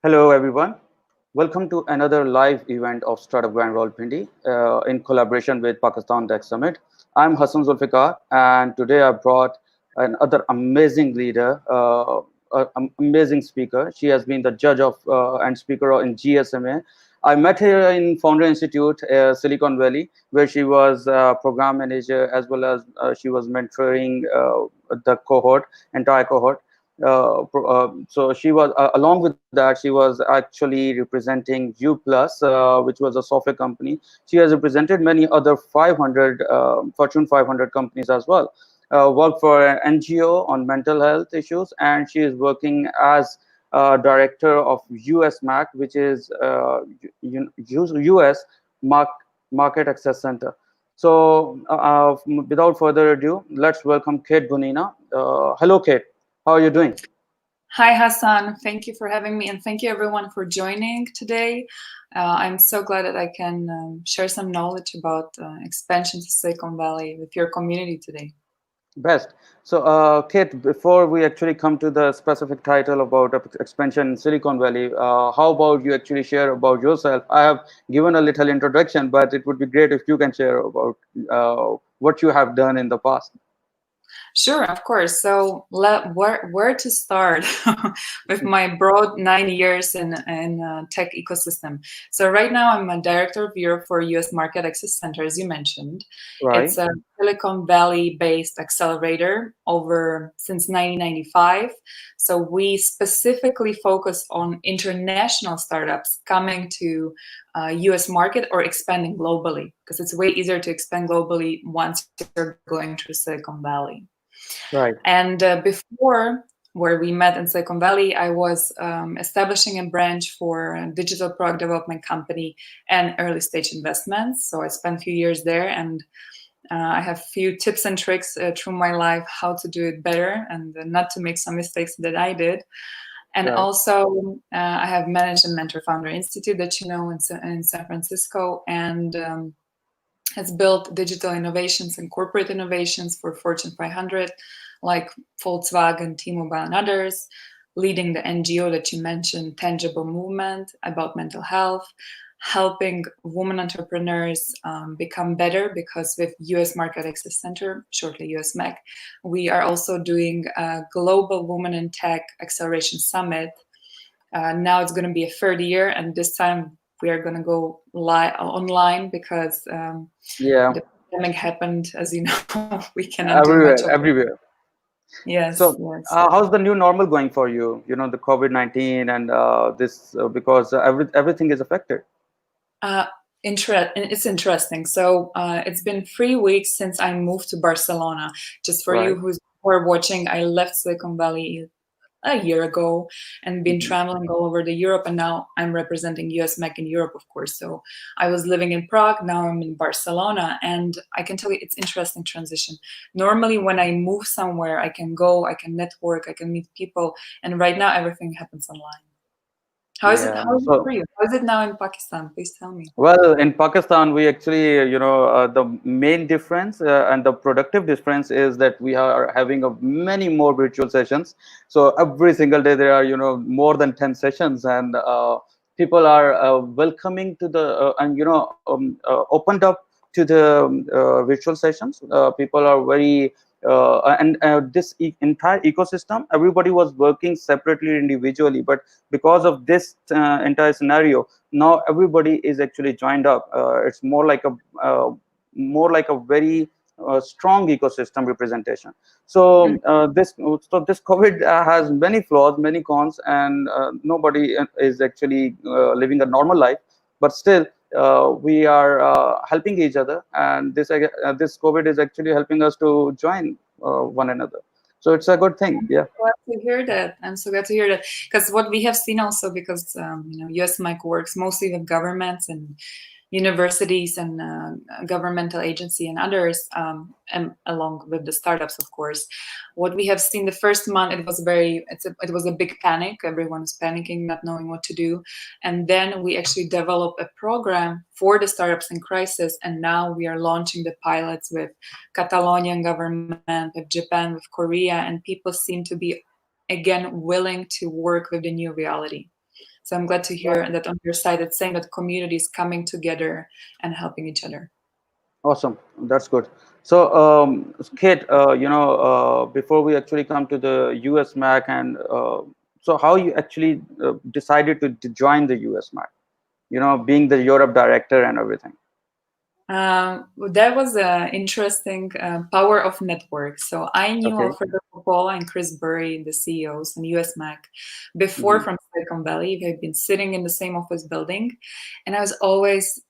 Hello, everyone. Welcome to another live event of Startup Grand Rawalpindi in collaboration with Pakistan Tech Summit. I'm Hassan Zulfikar, and today I brought another amazing leader, amazing speaker. She has been the judge of and speaker in GSMA. I met her in Founder Institute, Silicon Valley, where she was program manager as well as she was mentoring the entire cohort. So she was along with that she was actually representing U Plus, which was a software company. She has represented many other 500 Fortune 500 companies as well. Worked for an NGO on mental health issues, and she is working as director of USMAC, which is US Market Access Center. So without further ado, let's welcome Kate Bunina. Hello, Kate. How are you doing? Hi, Hassan. Thank you for having me, and thank you everyone for joining today. I'm so glad that I can share some knowledge about expansion to Silicon Valley with your community today. Best. So, Kate, before we actually come to the specific title about expansion in Silicon Valley, how about you actually share about yourself? I have given a little introduction, but it would be great if you can share about what you have done in the past. Sure, of course. So where to start with my broad 9 years in tech ecosystem? So right now I'm a director of Europe for US Market Access Center, as you mentioned. Right. It's a Silicon Valley based accelerator over since 1995. So we specifically focus on international startups coming to US market or expanding globally, because it's way easier to expand globally once you're going through Silicon Valley. Right. And before, where we met in Silicon Valley, I was establishing a branch for a digital product development company and early stage investments. So I spent a few years there, and I have a few tips and tricks through my life how to do it better and not to make some mistakes that I did. And Right. also, I have managed and mentor Founder Institute that you know in San Francisco, and has built digital innovations and corporate innovations for Fortune 500, like Volkswagen, T-Mobile, and others, leading the NGO that you mentioned, Tangible Movement, about mental health, helping women entrepreneurs become better, because with US Market Access Center, shortly USMAC, we are also doing a Global Women in Tech Acceleration Summit. Now it's going to be a third year, and this time we are going to go online because Yeah. the pandemic happened, as you know. We cannot do much of it. Everywhere. Yes, So, yes. how's the new normal going for you? You know, the COVID-19 and this because everything is affected. It's interesting. So it's been 3 weeks since I moved to Barcelona. Just for you Right. who are watching, I left Silicon Valley a year ago and been Mhm. traveling all over the Europe, and now I'm representing USMAC in Europe, of course. So I was living in Prague, now I'm in Barcelona, and I can tell you it's interesting transition. Normally when I move somewhere, I can go, I can network, I can meet people, and right now everything happens online. How is it Yeah. for So, you? How is it now in Pakistan? Please tell me. well, in Pakistan, we actually, the main difference and the productive difference is that we are having many more virtual sessions. So every single day there are, more than 10 sessions, and people are welcoming to the and opened up to the virtual sessions. People are very and this entire ecosystem, everybody was working separately, individually, but because of this entire scenario, now everybody is actually joined up. It's more like a very strong ecosystem representation. So this COVID has many flaws, many cons, and nobody is actually living a normal life. But still, we are helping each other, and this COVID is actually helping us to join one another. So it's a good thing. Yeah. Glad to hear that. I'm so glad to hear that, because what we have seen also, because USMIC works mostly with governments and universities and governmental agency and others, and along with the startups, of course. What we have seen the first month, it was a big panic. Everyone was panicking, not knowing what to do, and then we actually developed a program for the startups in crisis, and now we are launching the pilots with Catalonian government, with Japan, with Korea, and people seem to be again willing to work with the new reality. So I'm glad to hear that on your side it's saying that community is coming together and helping each other. Awesome, that's good. So, Kate, before we actually come to the USMAC, and so how you actually decided to join the USMAC? Being the Europe director and everything. That was an interesting power of network. So I knew Okay. Alfredo Coppola and Chris Burry, the CEOs and USMAC, before Hmm. from Silicon Valley. We had been sitting in the same office building, and I was always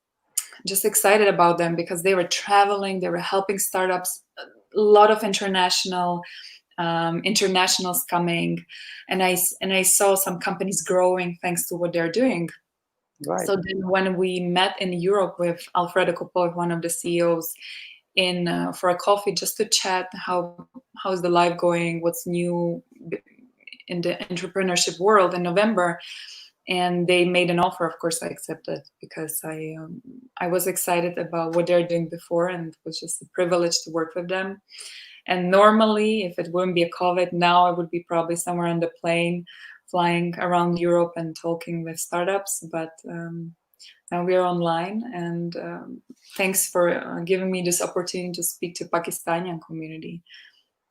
just excited about them because they were traveling, they were helping startups, a lot of internationals coming, and I saw some companies growing thanks to what they're doing. Right. So then when we met in Europe with Alfredo Coppola, one of the CEOs, in for a coffee just to chat, how's the life going, what's new in the entrepreneurship world in November, and they made an offer. Of course, I accepted because I was excited about what they're doing before, and it was just a privilege to work with them. And normally, if it wouldn't be a COVID, now I would be probably somewhere on the plane, flying around Europe and talking with startups. But now we are online, and thanks for giving me this opportunity to speak to Pakistani community.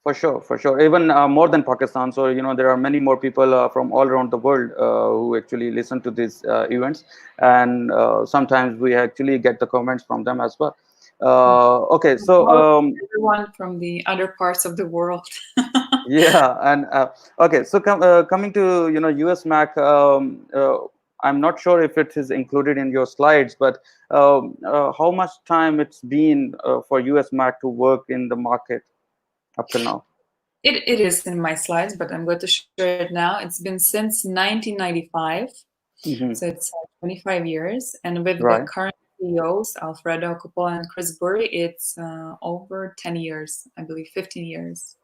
For sure, for sure. Even more than Pakistan. So, there are many more people from all around the world who actually listen to these events. And sometimes we actually get the comments from them as well. Okay, so Everyone from the other parts of the world. yeah, and okay, so coming to USMAC, I'm not sure if it is included in your slides, but how much time it's been for USMAC to work in the market up till now? It is in my slides, but I'm going to share it now. It's been since 1995, Hmm. so it's 25 years. And with the Right. current CEOs, Alfredo Coppola and Chris Burry, it's over 10 years, I believe 15 years.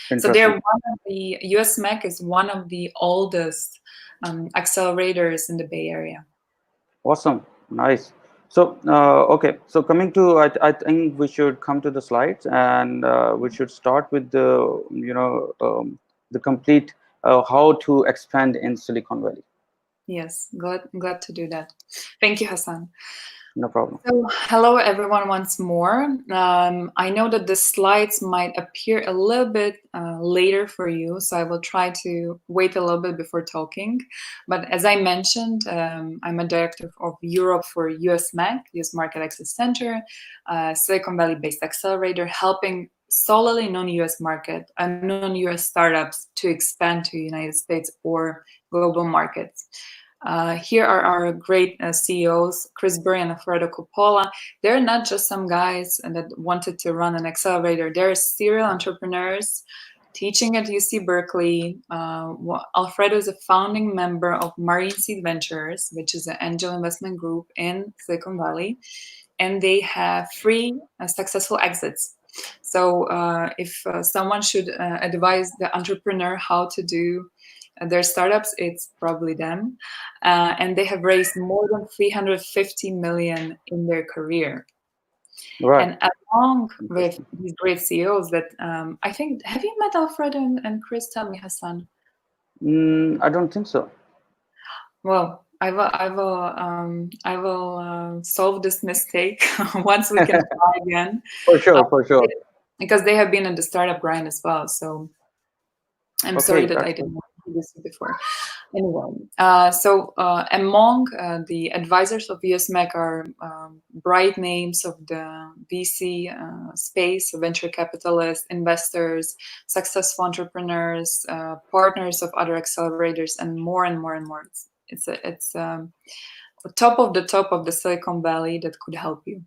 So they're Interesting. one of the, USMAC is one of the oldest accelerators in the Bay Area. Awesome. Nice. So, okay. So coming to, I think we should come to the slides, and we should start with the complete how to expand in Silicon Valley. Yes, glad to do that. Thank you, Hassan. No problem. So, hello everyone once more. I know that the slides might appear a little bit later for you, so I will try to wait a little bit before talking. But as I mentioned, I'm a director of Europe for USMAC, US Market Access Center, Silicon Valley-based accelerator, helping solely non-US market and non-US startups to expand to United States or global markets. Here are our great CEOs, Chris Burry and Alfredo Coppola. They're not just some guys that wanted to run an accelerator. They're serial entrepreneurs teaching at UC Berkeley. Alfredo is a founding member of Marine Seed Ventures, which is an angel investment group in Silicon Valley. And they have 3 successful exits. So if someone should advise the entrepreneur how to do their startups, it's probably them. And they have raised more than 350 million in their career. Right. And along with Interesting. these great CEOs that I think, have you met Alfredo and Chris? Tell me, Hassan. I don't think so. Well, I will solve this mistake once we can try again. For sure, for sure. Because they have been in the startup grind as well. So I'm sorry Okay, that I that's good. didn't do this before. Anyway, so among the advisors of USMAC are bright names of the VC space, so venture capitalists, investors, successful entrepreneurs, partners of other accelerators, and more and more and more. It's top of the Silicon Valley that could help you.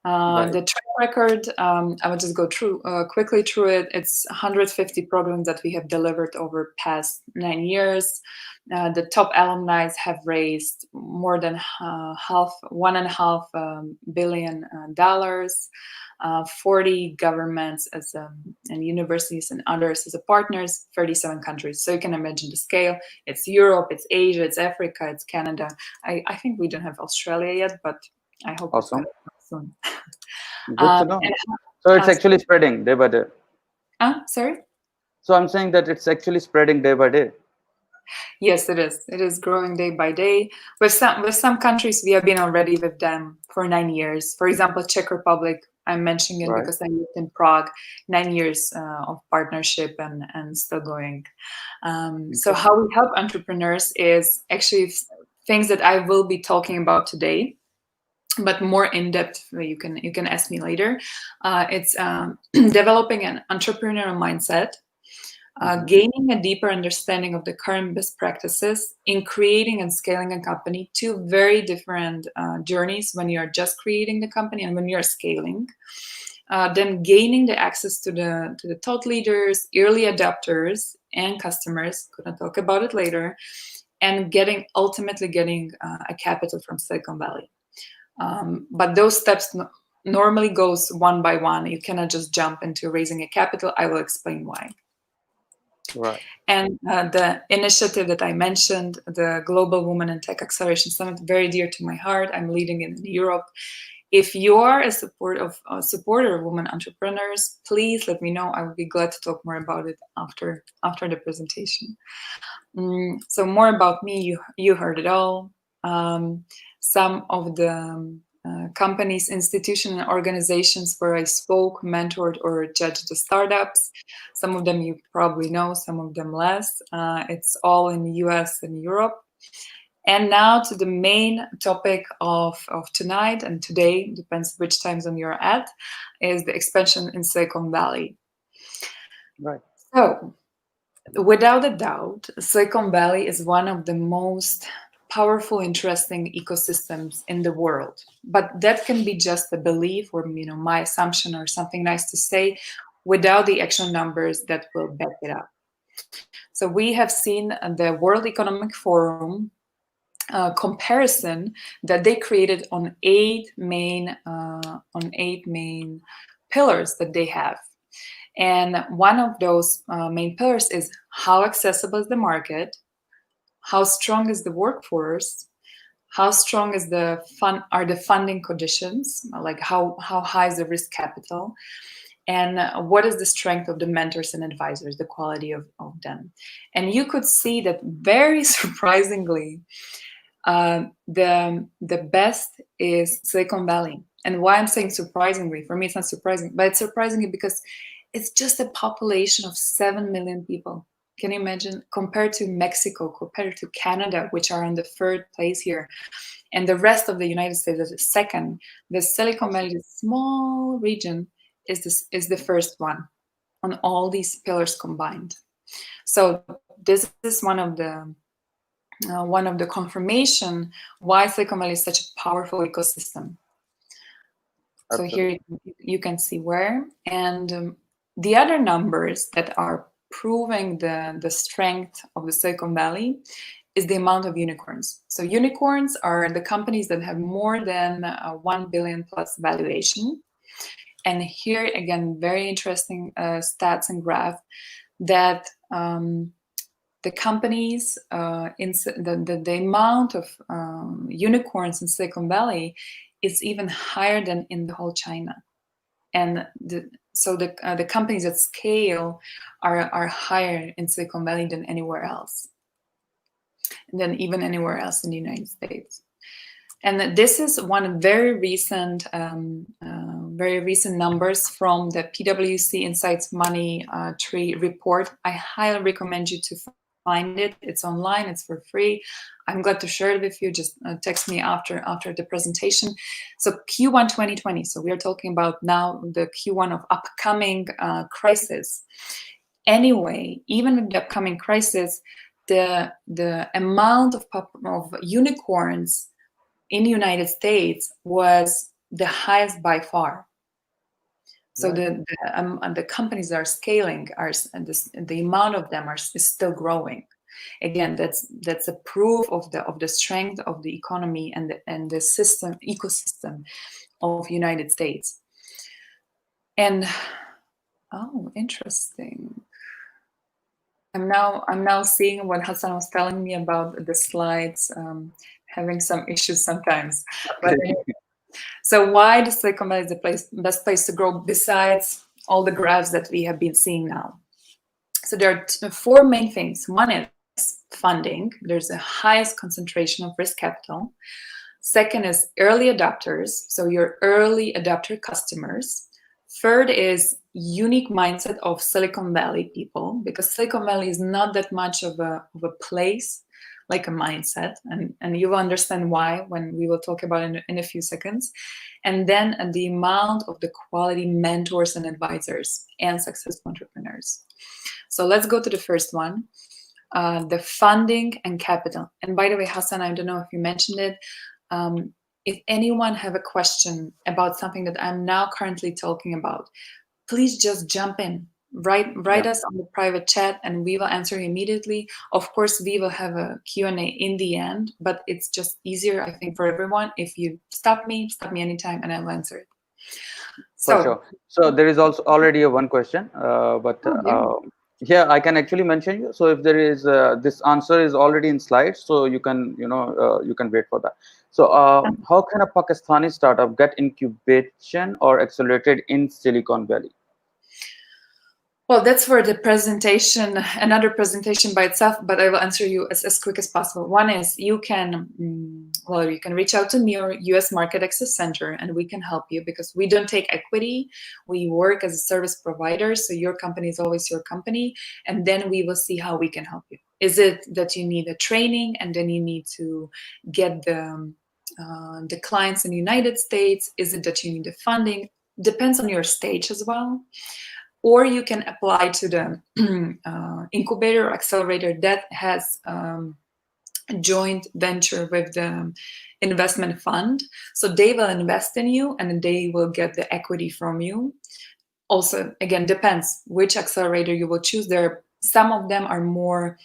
Right. The track record, I will just go through quickly through it. It's 150 programs that we have delivered over past 9 years. The top alumni have raised more than $1.5 billion dollars. 40 governments and universities and others as a partners, 37 countries. So you can imagine the scale. It's Europe, it's Asia, it's Africa, it's Canada. I think we don't have Australia yet, but I hope it's Awesome. going to come soon. Good to know. So it's actually spreading day by day. Sorry? So I'm saying that it's actually spreading day by day. Yes, it is. It is growing day by day. With some countries, we have been already with them for 9 years. For example, Czech Republic. I'm mentioning it Right. because I lived in Prague. 9 years of partnership and still going. So Okay. how we help entrepreneurs is actually things that I will be talking about today, but more in depth. You can ask me later. It's developing an entrepreneurial mindset, gaining a deeper understanding of the current best practices in creating and scaling a company. Two very different journeys when you are just creating the company and when you are scaling. Then gaining the access to the thought leaders, early adopters, and customers. Gonna talk about it later, and ultimately getting a capital from Silicon Valley. But those steps normally goes one by one. You cannot just jump into raising a capital. I will explain why. Right. And the initiative that I mentioned, the Global Women in Tech Acceleration Summit, very dear to my heart. I'm leading it in Europe. If you are a supporter of women entrepreneurs, please let me know. I would be glad to talk more about it after the presentation. So more about me, you heard it all. Some of the companies, institutions, and organizations where I spoke, mentored, or judged the startups. Some of them you probably know, some of them less. It's all in the US and Europe. And now to the main topic of tonight and today, depends which time zone you're at, is the expansion in Silicon Valley. Right. So, without a doubt, Silicon Valley is one of the most powerful, interesting ecosystems in the world. But that can be just a belief or my assumption or something nice to say without the actual numbers that will back it up. So we have seen the World Economic Forum comparison that they created on eight main pillars that they have. And one of those main pillars is how accessible is the market, how strong is the workforce, how strong is the funding conditions, like how high is the risk capital, and what is the strength of the mentors and advisors, the quality of them. And you could see that very surprisingly, the best is Silicon Valley. And why I'm saying surprisingly, for me it's not surprising, but it's surprising because it's just a population of 7 million people. Can you imagine? Compared to Mexico, compared to Canada, which are on the third place here, and the rest of the United States is second, the Silicon Valley, the small region, is the first one on all these pillars combined. So this is one of the confirmation why Silicon Valley is such a powerful ecosystem. So here you can see where. And the other numbers that are proving the strength of the Silicon Valley is the amount of unicorns. So unicorns are the companies that have more than 1 billion plus valuation. And here again, very interesting stats and graph that the companies in the amount of unicorns in Silicon Valley is even higher than in the whole China. And the companies at scale are higher in Silicon Valley than anywhere else, than even anywhere else in the United States. And this is one very recent numbers from the PwC Insights Money Tree report. I highly recommend you to find it. It's online. It's for free. I'm glad to share it with you. Just text me after the presentation. So Q1 2020. So we are talking about now the Q1 of upcoming crisis. Anyway, even with the upcoming crisis, the amount of unicorns in the United States was the highest by far. So right. The companies that are scaling the amount of them is still growing. Again, that's a proof of the strength of the economy and the ecosystem of United States. And interesting. I'm now seeing what Hassan was telling me about the slides having some issues sometimes. But so why the Silicon Valley is the best place to grow besides all the graphs that we have been seeing now? So there are four main things. One is funding. There's the highest concentration of risk capital. Second is early adopters, so your early adopter customers. Third is unique mindset of Silicon Valley people, because Silicon Valley is not that much of a place like a mindset, and you will understand why when we will talk about it in a few seconds. And then the amount of the quality mentors and advisors and successful entrepreneurs. So let's go to the first one, the funding and capital. And by the way, Hassan, I don't know if you mentioned it. If anyone have a question about something that I'm now currently talking about, please just jump in. Write us on the private chat and we will answer you immediately. Of course, we will have a Q&A in the end, but it's just easier, I think, for everyone if you stop me anytime and I'll answer it. For sure. So there is also already a one question, but here I can actually mention you. So if there is this answer is already in slides, so you can you can wait for that. So how can a Pakistani startup get incubation or accelerated in Silicon Valley? Well, that's for the presentation, another presentation by itself, but I will answer you as quick as possible. One is you can reach out to me or US Market Access Center and we can help you, because we don't take equity. We work as a service provider. So your company is always your company. And then we will see how we can help you. Is it that you need a training and then you need to get the clients in the United States? Is it that you need the funding? Depends on your stage as well. Or you can apply to the incubator or accelerator that has a joint venture with the investment fund. So they will invest in you and they will get the equity from you. Also, again, depends which accelerator you will choose. Some of them are more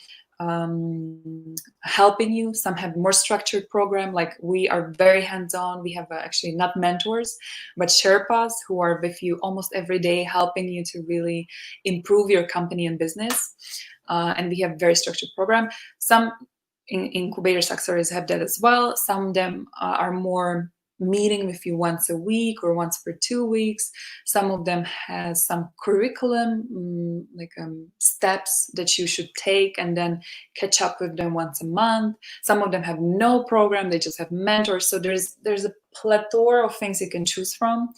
helping you. Some have more structured program. Like we are very hands-on. We have actually not mentors, but Sherpas who are with you almost every day, helping you to really improve your company and business. And we have very structured program. Some incubators, accelerators have that as well. Some of them are more meeting with you once a week or once per 2 weeks. Some of them has some curriculum, steps that you should take and then catch up with them once a month. Some of them have no program, they just have mentors. So there's a plethora of things you can choose from.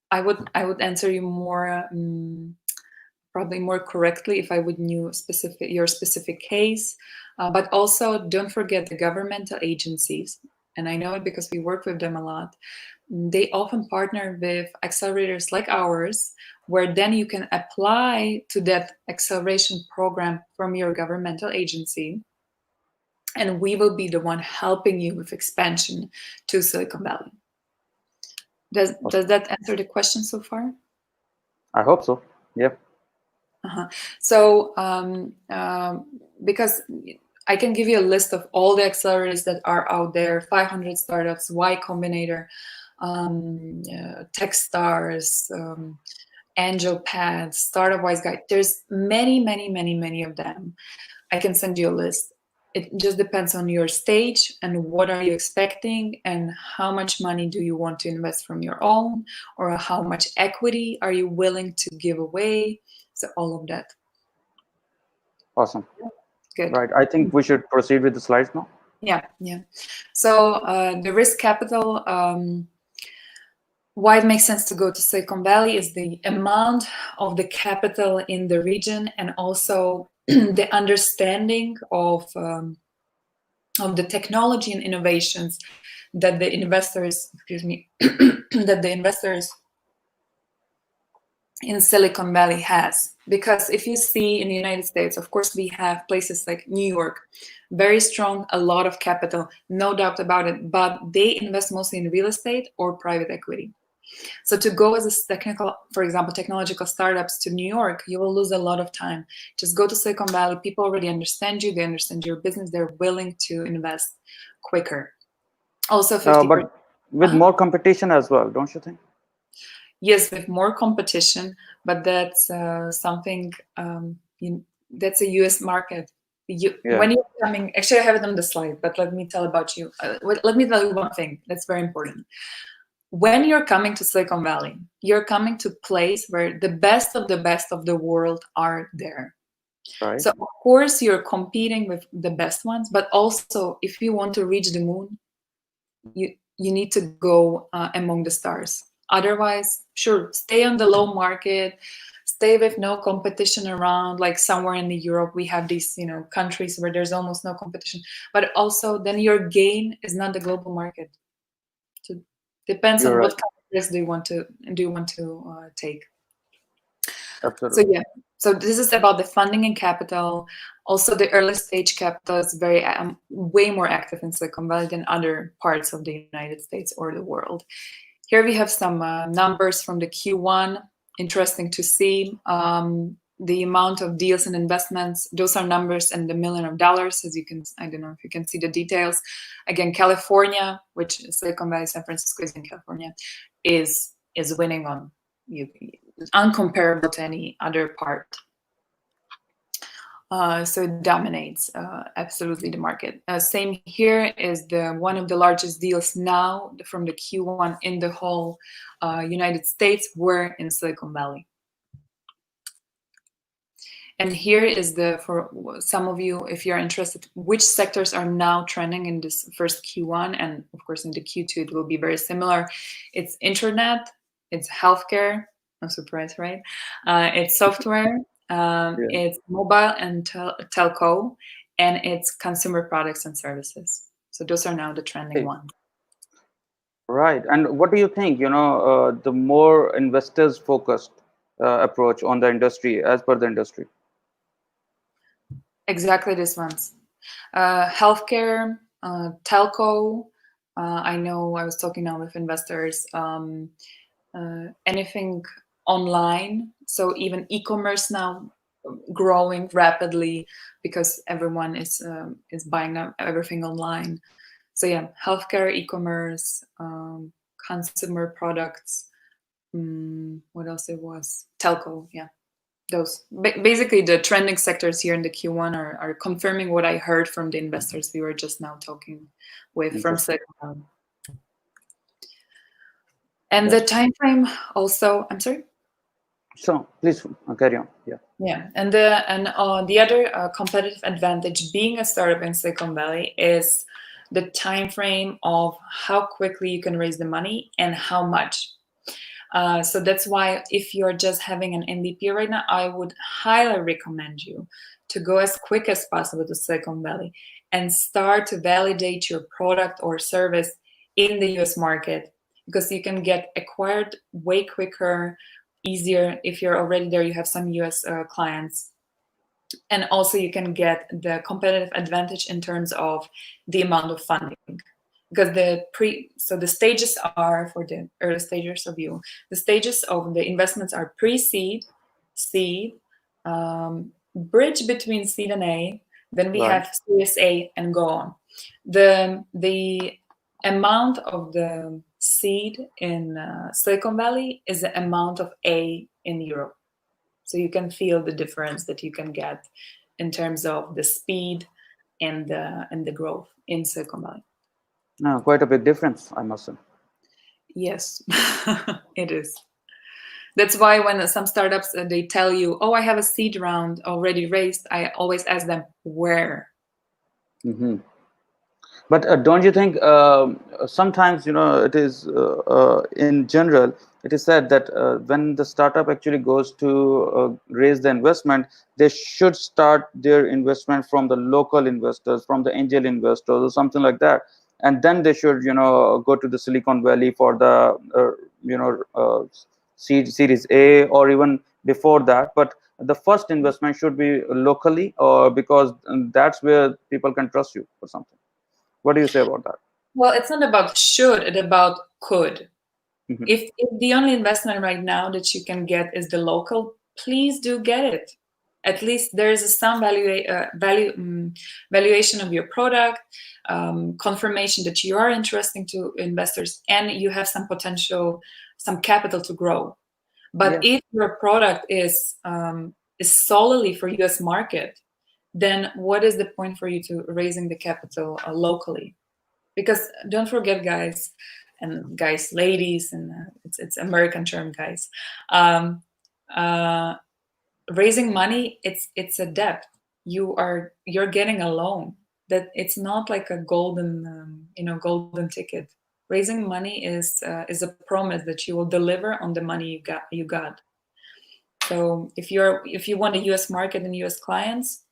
I would answer you more probably more correctly if I would know your specific case. But also don't forget the governmental agencies. And I know it because we work with them a lot. They often partner with accelerators like ours, where then you can apply to that acceleration program from your governmental agency. And we will be the one helping you with expansion to Silicon Valley. Does that answer the question so far? I hope so. Yeah. So because I can give you a list of all the accelerators that are out there: 500 startups, Y Combinator, Techstars, Angel Pads, Startup Wise Guide. There's many of them. I can send you a list. It just depends on your stage and what are you expecting and how much money do you want to invest from your own, or how much equity are you willing to give away. So all of that. Awesome. Good. Right. I think we should proceed with the slides now. Yeah. So the risk capital, why it makes sense to go to Silicon Valley is the amount of the capital in the region, and also the understanding of the technology and innovations that the investors, that the investors in Silicon Valley has. Because if you see in the United States, of course, we have places like New York, very strong, a lot of capital, no doubt about it, but they invest mostly in real estate or private equity. So to go as a technical, for example, technological startups to New York, you will lose a lot of time. Just go to Silicon Valley. People already understand you. They understand your business. They're willing to invest quicker. Also, 50%. But with more competition as well, don't you think? Yes, with more competition, but that's something, that's a US market. When you're coming, actually I have it on the slide, but let me tell about you. Let me tell you one thing that's very important. When you're coming to Silicon Valley, you're coming to a place where the best of the world are there. Right. So of course you're competing with the best ones, but also if you want to reach the moon, you need to go among the stars. Otherwise, sure, stay on the low market, stay with no competition around. Like somewhere in the Europe, we have these countries where there's almost no competition. But also, then your gain is not the global market. So depends You're on right. what kind of risk do you want to take. So Absolutely. yeah, so this is about the funding and capital. Also, the early stage capital is very way more active in Silicon Valley than other parts of the United States or the world. Here we have some numbers from the Q1. Interesting to see. The amount of deals and investments, those are numbers in the million of dollars, as you can, I don't know if you can see the details. Again, California, which Silicon Valley, San Francisco is in California, is winning on you, uncomparable to any other part. So it dominates absolutely the market. Same here is one of the largest deals now from the Q1 in the whole United States were in Silicon Valley. And here is for some of you, if you're interested, which sectors are now trending in this first Q1, and of course in the Q2 it will be very similar. It's internet, it's healthcare, no surprise, right? It's software, it's mobile and telco, and it's consumer products and services. So those are now the trending ones. Right. And what do you think, the more investors focused approach on the industry as per the industry? Exactly these ones. Healthcare, telco. I know I was talking now with investors. Anything online. So even e-commerce now growing rapidly because everyone is buying everything online. So yeah, healthcare, e-commerce, consumer products. What else it was? Telco. Yeah. Those basically the trending sectors here in the Q1 are confirming what I heard from the investors we were just now talking with from Silicon Valley. And the time frame also, I'm sorry? So please carry on. Yeah. Yeah, and the other competitive advantage being a startup in Silicon Valley is the time frame of how quickly you can raise the money and how much. So that's why if you're just having an MVP right now, I would highly recommend you to go as quick as possible to Silicon Valley and start to validate your product or service in the US market, because you can get acquired way quicker, easier. If you're already there, you have some US clients. And also you can get the competitive advantage in terms of the amount of funding. Because the stages are, for the early stages of you, the stages of the investments are pre-seed, seed, bridge between seed and A, then we have Series A and go on. The amount of the seed in Silicon Valley is the amount of A in Europe. So you can feel the difference that you can get in terms of the speed and the growth in Silicon Valley. No, quite a big difference, I must say. Yes, it is. That's why when some startups they tell you, "Oh, I have a seed round already raised," I always ask them, "Where?" Mm-hmm. But don't you think sometimes, it is in general, it is said that when the startup actually goes to raise the investment, they should start their investment from the local investors, from the angel investors or something like that. And then they should, go to the Silicon Valley for the, series A, or even before that. But the first investment should be locally, or because that's where people can trust you for something. What do you say about that? Well, it's not about should, it's about could. Mm-hmm. If the only investment right now that you can get is the local, please do get it. At least there is some valuation of your product, confirmation that you are interesting to investors, and you have some potential, some capital to grow. But if your product is solely for US market, then what is the point for you to raising the capital locally? Because don't forget, guys, and ladies, and it's American term, guys. raising money, it's a debt. You're getting a loan. That it's not like a golden golden ticket. Raising money is a promise that you will deliver on the money you got. So if you want a U.S. market and U.S. clients,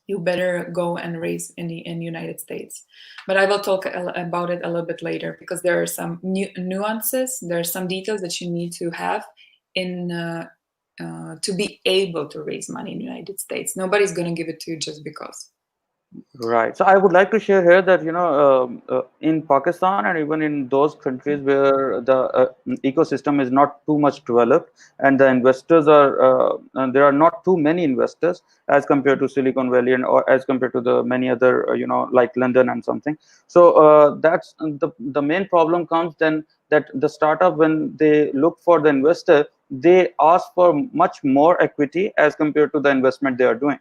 you better go and raise in the United States. But I will talk about it a little bit later, because there are some nuances. There are some details that you need to have in to be able to raise money in the United States. Nobody's going to give it to you just because. Right. So I would like to share here that, in Pakistan and even in those countries where the ecosystem is not too much developed, and the investors and there are not too many investors as compared to Silicon Valley, and or as compared to the many other, like London and something. So that's the main problem comes then, that the startup, when they look for the investor, they ask for much more equity as compared to the investment they are doing.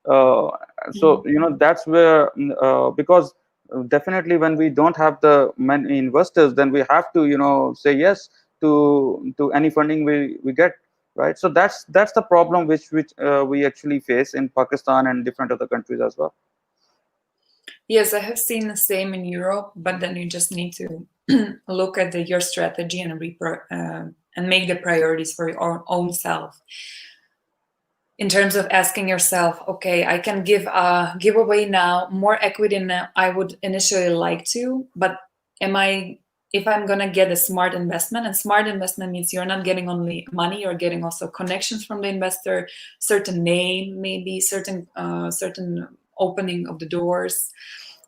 uh, so that's where, because definitely when we don't have the many investors, then we have to say yes to any funding we get, right? So that's the problem which we actually face in Pakistan and different other countries as well. Yes, I have seen the same in Europe, but then you just need to look at your strategy and make the priorities for your own self. In terms of asking yourself, okay, I can give away now more equity than I would initially like to, but if I'm gonna get a smart investment, and smart investment means you're not getting only money, you're getting also connections from the investor, certain name, maybe certain opening of the doors,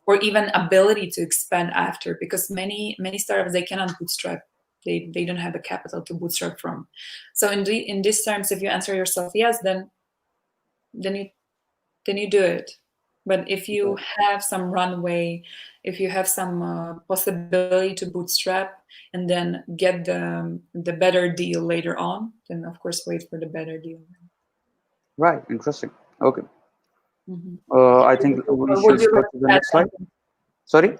or even ability to expand after, because many startups, they cannot bootstrap. They don't have the capital to bootstrap from. So in these terms, if you answer yourself yes, then you do it. But if you have some runway, if you have some possibility to bootstrap and then get the better deal later on, then of course wait for the better deal. Right. Interesting. Okay. Mhm. I think we Or would should you go like to the to add next slide. something? Sorry.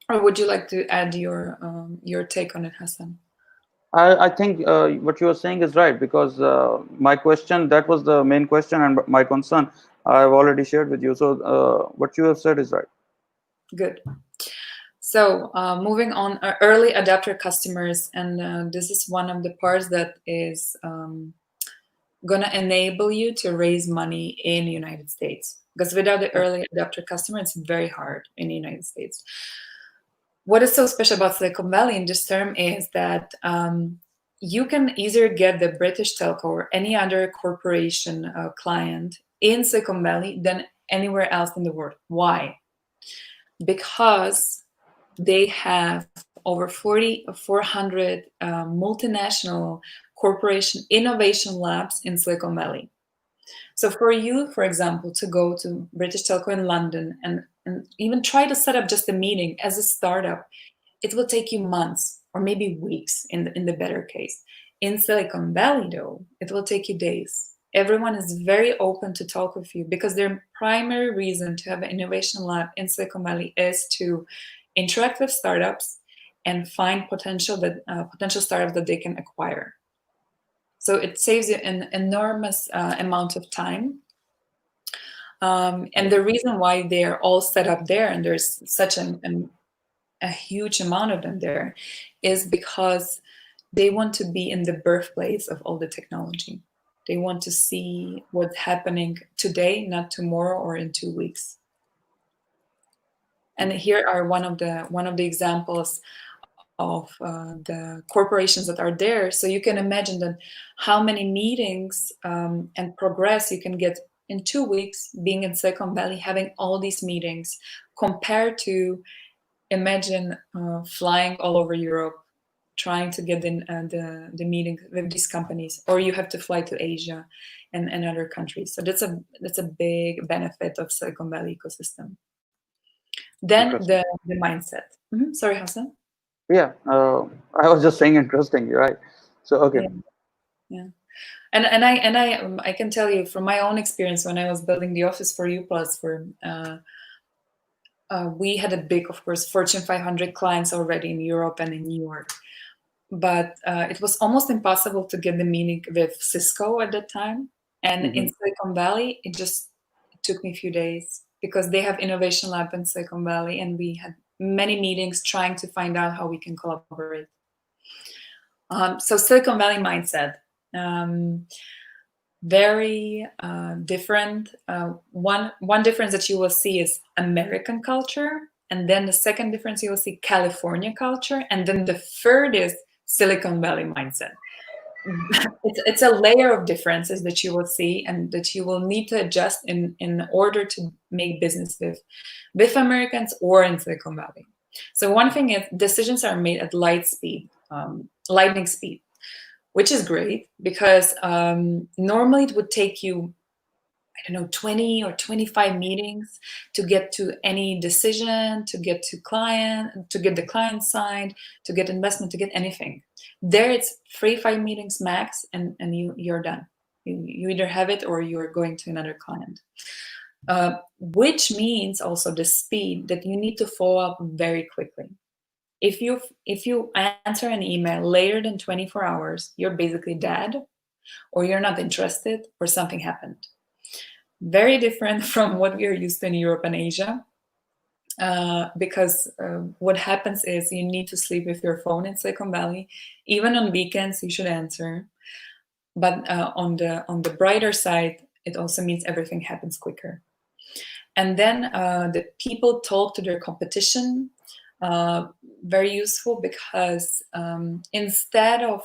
Or would you like to add your take on it, Hassan? I think what you are saying is right, because my question, that was the main question, and my concern I've already shared with you. So what you have said is right. Good. So moving on, early adapter customers, and this is one of the parts that is going to enable you to raise money in the United States. Because without the early adapter customer, it's very hard in the United States. What is so special about Silicon Valley in this term is that you can easier get the British telco or any other corporation client in Silicon Valley than anywhere else in the world. Why? Because they have over 400 multinational corporation innovation labs in Silicon Valley. So for you, for example, to go to British Telco in London and even try to set up just a meeting as a startup, it will take you months or maybe weeks in the better case. In Silicon Valley, though, it will take you days. Everyone is very open to talk with you because their primary reason to have an innovation lab in Silicon Valley is to interact with startups and find potential startups that they can acquire. So it saves you an enormous amount of time. And the reason why they're all set up there and there's such a huge amount of them there is because they want to be in the birthplace of all the technology. They want to see what's happening today, not tomorrow or in 2 weeks. And here are one of the examples of the corporations that are there. So you can imagine that how many meetings and progress you can get in 2 weeks being in Silicon Valley, having all these meetings, compared to imagine flying all over Europe, trying to get in the meeting with these companies, or you have to fly to Asia and other countries. So that's a big benefit of Silicon Valley ecosystem. Then Interesting. the mindset. Sorry, Hassan. Yeah. I was just saying interesting. You're right. So okay. Yeah, yeah. And I can tell you from my own experience when I was building the office for U platform, we had a big, of course, Fortune 500 clients already in Europe and in New York. But it was almost impossible to get the meeting with Cisco at that time. And in Silicon Valley, it took me a few days, because they have innovation lab in Silicon Valley, and we had many meetings trying to find out how we can collaborate. So Silicon Valley mindset, very different. One difference that you will see is American culture, and then the second difference you will see California culture, and then the third is Silicon Valley mindset. It's a layer of differences that you will see and that you will need to adjust in order to make business with Americans or in Silicon Valley. So one thing is, decisions are made at lightning speed, which is great, because normally it would take you, I don't know, 20 or 25 meetings to get to any decision, to get the client side, to get investment, to get anything. There it's 3-5 meetings max, and you're done. You either have it or you're going to another client. Which means also the speed, that you need to follow up very quickly. If you answer an email later than 24 hours, you're basically dead, or you're not interested, or something happened. Very different from what we are used to in Europe and Asia, because what happens is you need to sleep with your phone in Silicon Valley. Even on weekends, you should answer. But on the brighter side, it also means everything happens quicker. And then the people talk to their competition. Very useful, because instead of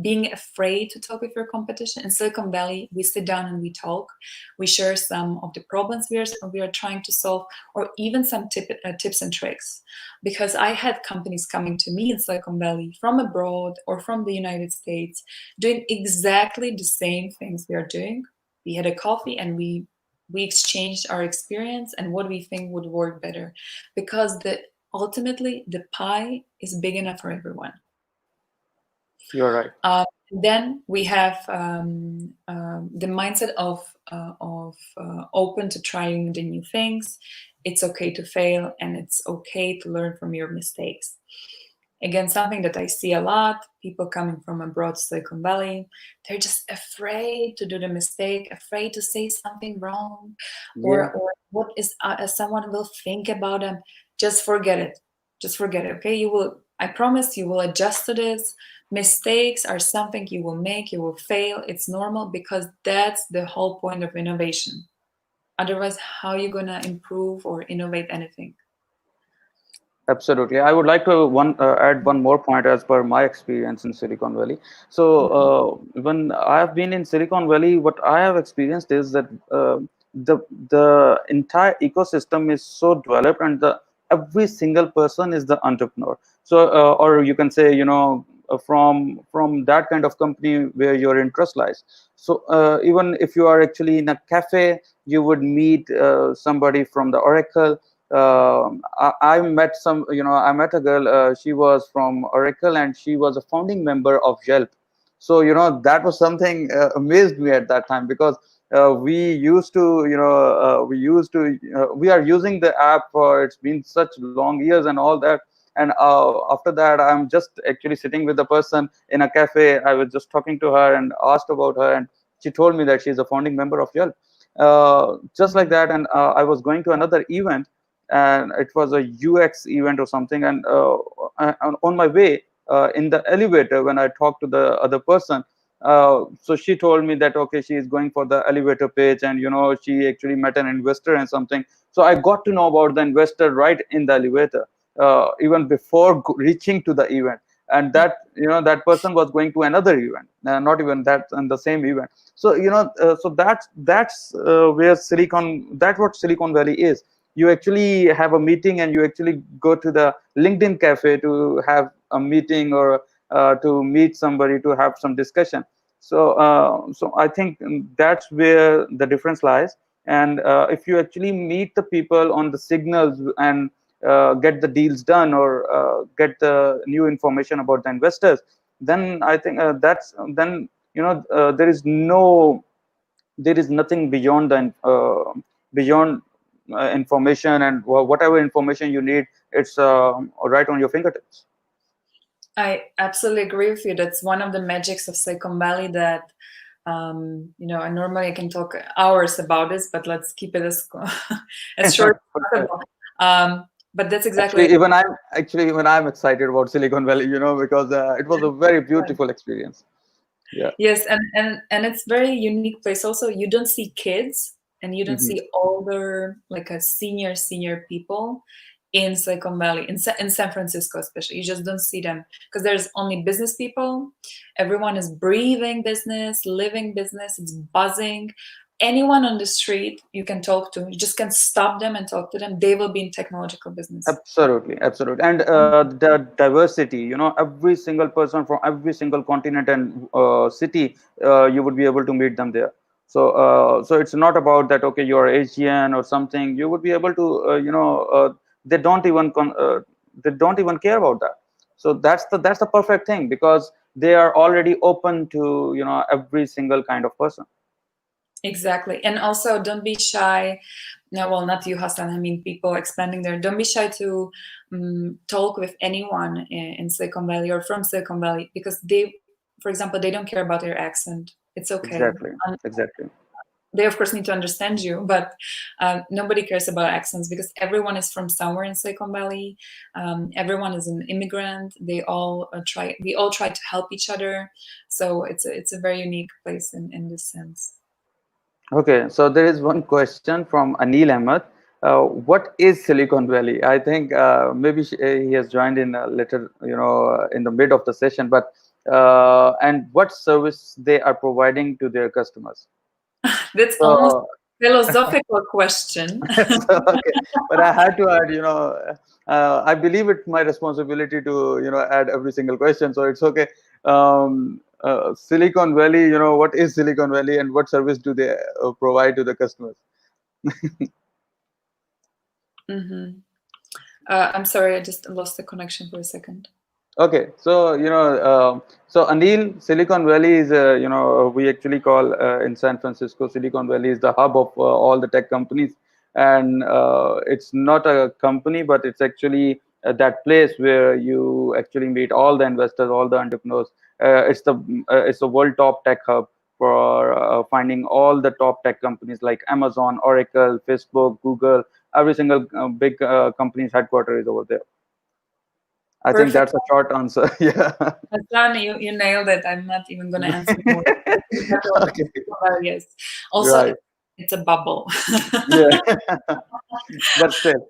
being afraid to talk with your competition, in Silicon Valley, we sit down and we talk. We share some of the problems we are trying to solve, or even some tips and tricks. Because I had companies coming to me in Silicon Valley from abroad or from the United States, doing exactly the same things we are doing. We had a coffee and we exchanged our experience and what we think would work better, because ultimately the pie is big enough for everyone. You're right. Then we have the mindset of open to trying the new things. It's okay to fail, and it's okay to learn from your mistakes. Again, something that I see a lot, people coming from abroad, Silicon Valley, they're just afraid to do the mistake, afraid to say something wrong, or what is someone will think about them. Just forget it. Just forget it, okay? I promise you will adjust to this. Mistakes are something you will make, you will fail. It's normal, because that's the whole point of innovation. Otherwise, how are you going to improve or innovate anything? Absolutely. I would like to add one more point as per my experience in Silicon Valley. So when I have been in Silicon Valley, what I have experienced is that the entire ecosystem is so developed, and every single person is the entrepreneur. So or you can say, from that kind of company where your interest lies. So even if you are actually in a cafe, you would meet somebody from the Oracle. I met I met a girl, she was from Oracle, and she was a founding member of Yelp. So, that was something amazed me at that time, because we are using the app for, it's been such long years and all that. And after that, I'm just actually sitting with the person in a cafe. I was just talking to her and asked about her, and she told me that she's a founding member of Yelp. Just like that. And I was going to another event, and it was a UX event or something. And on my way in the elevator, when I talked to the other person, so she told me that, okay, she is going for the elevator pitch, and she actually met an investor and something. So I got to know about the investor right in the elevator, even before reaching to the event. And that that person was going to another event, not even that, in the same event. So so that's what Silicon Valley is. You actually have a meeting, and you actually go to the LinkedIn cafe to have a meeting, or to meet somebody to have some discussion. So I think that's where the difference lies. And if you actually meet the people on the signals, and get the deals done, or get the new information about the investors, then I think there is nothing beyond beyond information, and whatever information you need, it's right on your fingertips. I absolutely agree with you. That's one of the magics of Silicon Valley, that And normally I can talk hours about this, but let's keep it as as short as possible. But that's exactly Even I'm excited about Silicon Valley, because it was a very beautiful experience. Yeah. yes, and it's very unique place. Also, you don't see kids and you don't Hmm. see older, like a senior people in Silicon Valley, in San Francisco especially. You just don't see them because there's only business people. Everyone is breathing business, living business. It's buzzing. Anyone on the street you can talk to. You just can stop them and talk to them. They will be in technological business. Absolutely, absolutely. And the diversity, every single person from every single continent and city, you would be able to meet them there. So it's not about that, okay, you're Asian or something. You would be able to, they don't even they don't even care about that. So that's the perfect thing, because they are already open to, every single kind of person. Exactly. And also, don't be shy. No, well, not you, Hassan. I mean, people expanding there. Don't be shy to talk with anyone in Silicon Valley or from Silicon Valley, because they, for example, they don't care about your accent. It's okay. Exactly, exactly. They, of course, need to understand you, but nobody cares about accents because everyone is from somewhere in Silicon Valley. Everyone is an immigrant. They all try. We all try to help each other. So it's a very unique place in this sense. Okay, so there is one question from Anil Ahmed. What is Silicon Valley? I think maybe he has joined in a later, in the mid of the session, but and what service they are providing to their customers. That's almost So, philosophical question. okay, but I had to add, I believe it's my responsibility to, add every single question. So it's okay. Silicon Valley, what is Silicon Valley and what service do they provide to the customers? Hmm. I'm sorry, I just lost the connection for a second. Okay, so so Anil, Silicon Valley is we actually call in San Francisco, Silicon Valley is the hub of all the tech companies, and it's not a company, but it's actually that place where you actually meet all the investors, all the entrepreneurs. It's the world top tech hub for finding all the top tech companies like Amazon, Oracle, Facebook, Google. Every single big company's headquarters is over there. I think Perfect. that's a short answer. Yeah. Hassan, you nailed it. I'm not even going to answer more. Okay. Yes. Also, Right. it's a bubble. Yeah. But still.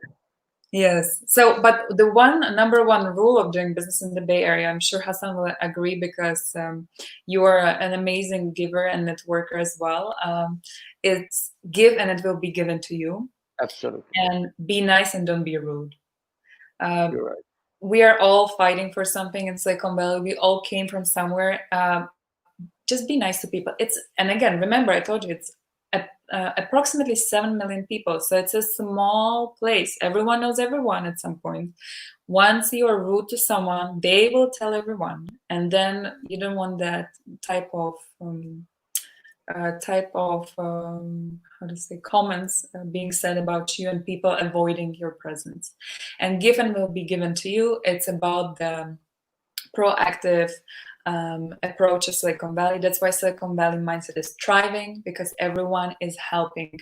Yes. So, but the number one rule of doing business in the Bay Area, I'm sure Hassan will agree because you are an amazing giver and networker as well. It's give and it will be given to you. Absolutely. And be nice and don't be rude. Um, You're right. we are all fighting for something in Silicon Valley. We all came from somewhere. Just be nice to people. And again, remember, I told you approximately 7 million people. So it's a small place. Everyone knows everyone at some point. Once you are rude to someone, they will tell everyone, and then you don't want that type of how to say comments being said about you and people avoiding your presence. And given will be given to you. It's about the proactive approach of Silicon Valley. That's why Silicon Valley mindset is thriving, because everyone is helping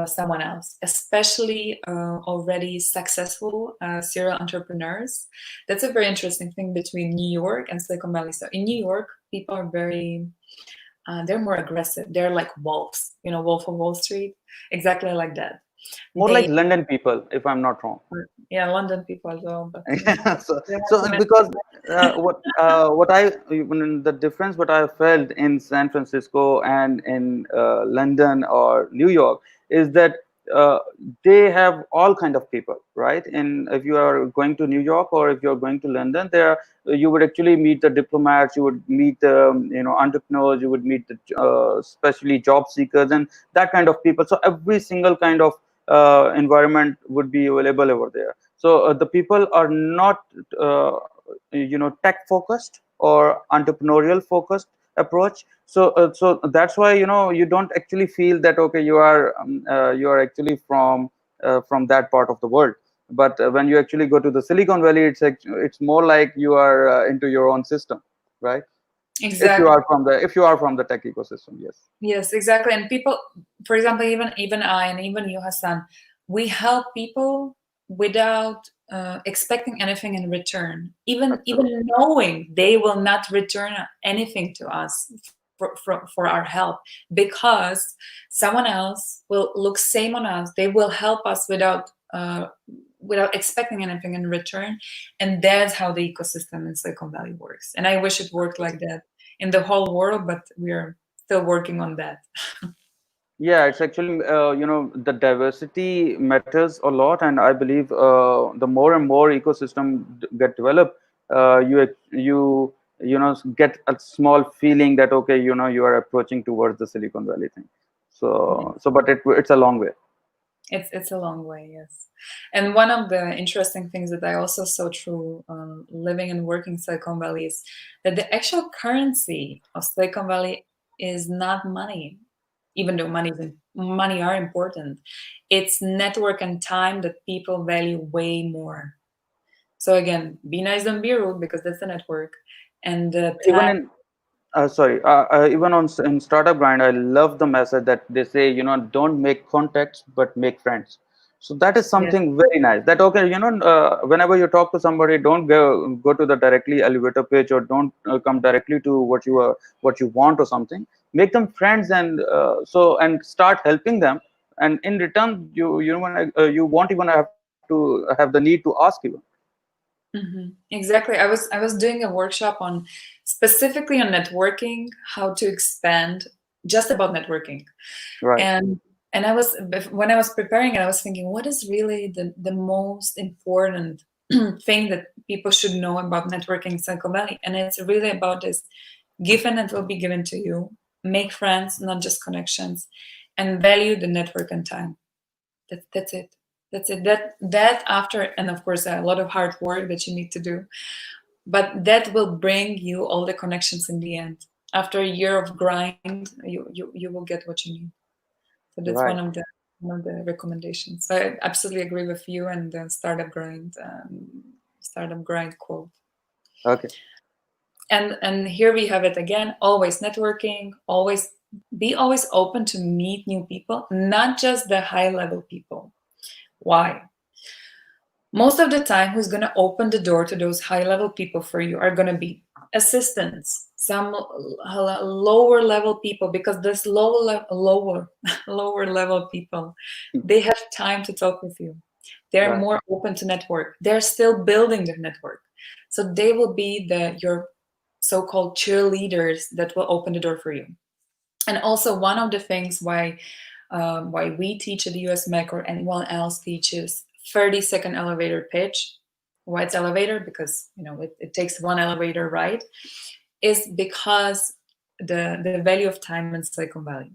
someone else, especially already successful serial entrepreneurs. That's a very interesting thing between New York and Silicon Valley. So in New York, people are they're more aggressive. They're like wolves, Wolf of Wall Street, exactly like that. More like London people, if I'm not wrong. Yeah, London people as well, but Yeah, so because what I even the difference what I felt in San Francisco and in London or New York is that uh, they have all kind of people, right? And if you are going to New York or if you're going to London, there you would actually meet the diplomats, you would meet the entrepreneurs, you would meet the especially job seekers and that kind of people. So every single kind of environment would be available over there. So the people are not tech focused or entrepreneurial focused approach. So that's why you don't actually feel that okay you are actually from that part of the world. But when you actually go to the Silicon Valley, it's more like you are into your own system, right? Exactly. If you are from the tech ecosystem, yes. Yes, exactly. And people, for example, even I and even you, Hassan, we help people without expecting anything in return, Absolutely. even knowing they will not return anything to us for our help, because someone else will look same on us. They will help us without expecting anything in return, and that's how the ecosystem in Silicon Valley works. And I wish it worked like that in the whole world, but we're still working on that. Yeah, it's actually, the diversity matters a lot, and I believe the more and more ecosystem get developed, you get a small feeling that okay, you are approaching towards the Silicon Valley thing. Yeah. But it's a long way. It's a long way, yes. And one of the interesting things that I also saw through living and working Silicon Valley is that the actual currency of Silicon Valley is not money, even though money are important. It's network and time that people value way more. So again, be nice, don't be rude, because that's the network, and the Even time. in sorry, even in startup grind, I love the message that they say, don't make contacts but make friends. So that is Yes. something very nice. That okay, whenever you talk to somebody, don't go to the directly elevator pitch, or don't come directly to what you want or something. Make them friends, and start helping them. And in return, you won't even have to have the need to ask even. Exactly. I was doing a workshop on specifically on networking, how to expand, just about networking. Right. And and when I was preparing it, I was thinking, what is really the most important thing that people should know about networking in Silicon Valley? And it's really about this: give and it will be given to you. Make friends, not just connections, and value the network and time. That's it. That's it. That after, and of course a lot of hard work that you need to do, but that will bring you all the connections in the end. After a year of grind, you will get what you need. So that's Right. one of the recommendations. So I absolutely agree with you and the startup grind quote. Okay. And here we have it again: always networking, always open to meet new people, not just the high level people. Why? Most of the time, who's going to open the door to those high level people for you are going to be assistants, some lower level people, because this lower level people, they have time to talk with you. They're Right. more open to network. They're still building their network. So they will be your so-called cheerleaders that will open the door for you. And also, one of the things why we teach at the USMAC or anyone else teaches 30-second elevator pitch. Why it's elevator? Because it takes one elevator ride, is because the value of time in Silicon Valley.